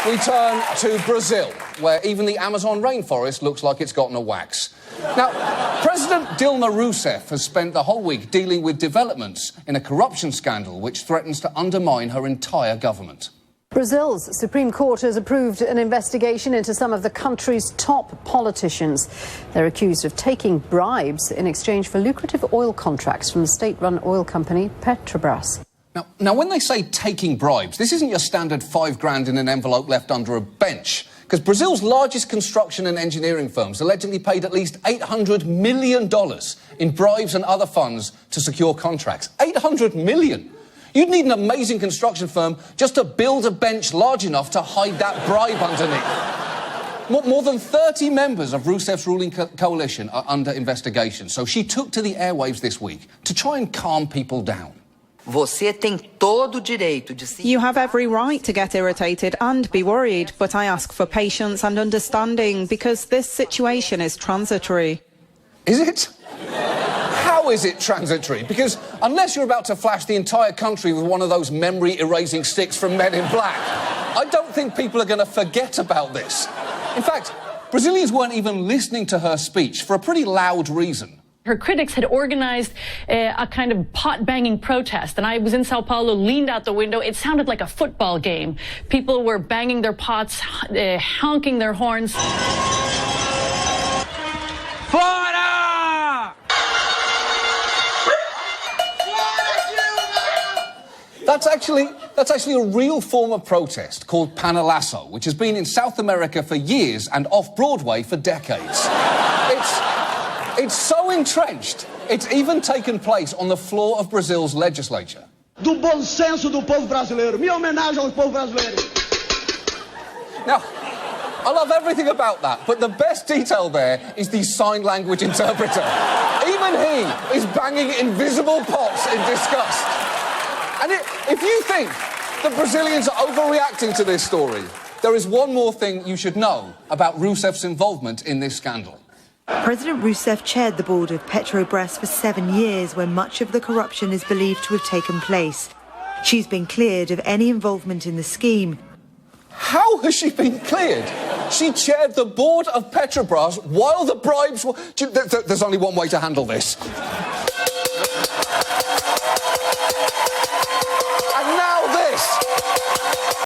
We turn to Brazil, where even the Amazon rainforest looks like it's gotten a wax. Now, President Dilma Rousseff has spent the whole week dealing with developments in a corruption scandal which threatens to undermine her entire government. Brazil's Supreme Court has approved an investigation into some of the country's top politicians. They're accused of taking bribes in exchange for lucrative oil contracts from the state-run oil company Petrobras. Now, when they say taking bribes, this isn't your standard $5,000 in an envelope left under a bench. Because Brazil's largest construction and engineering firms allegedly paid at least $800 million in bribes and other funds to secure contracts. $800 million! You'd need an amazing construction firm just to build a bench large enough to hide that bribe underneath. More than 30 members of Rousseff's ruling coalition are under investigation, so she took to the airwaves this week to try and calm people down. Você tem todo o direito de se... You have every right to get irritated and be worried, but I ask for patience and understanding because this situation is transitory. Is it? How is it transitory? Because unless you're about to flash the entire country with one of those memory-erasing sticks from Men in Black, I don't think people are going to forget about this. In fact, Brazilians weren't even listening to her speech for a pretty loud reason. Her critics had organized a kind of pot-banging protest, and I was in Sao Paulo, leaned out the window. It sounded like a football game. People were banging their pots, honking their horns. Fora! That's actually a real form of protest called Panelaço, which has been in South America for years and off-Broadway for decades. It's so entrenched, it's even taken place on the floor of Brazil's legislature. Do bom senso do povo brasileiro. Minha homenagem ao povo brasileiro. Now, I love everything about that, but the best detail there is the sign language interpreter. Even he is banging invisible pots in disgust. And if you think that Brazilians are overreacting to this story, there is one more thing you should know about Rousseff's involvement in this scandal. President Rousseff chaired the board of Petrobras for 7 years when much of the corruption is believed to have taken place. She's been cleared of any involvement in the scheme. How has she been cleared? She chaired the board of Petrobras while the bribes were... There's only one way to handle this.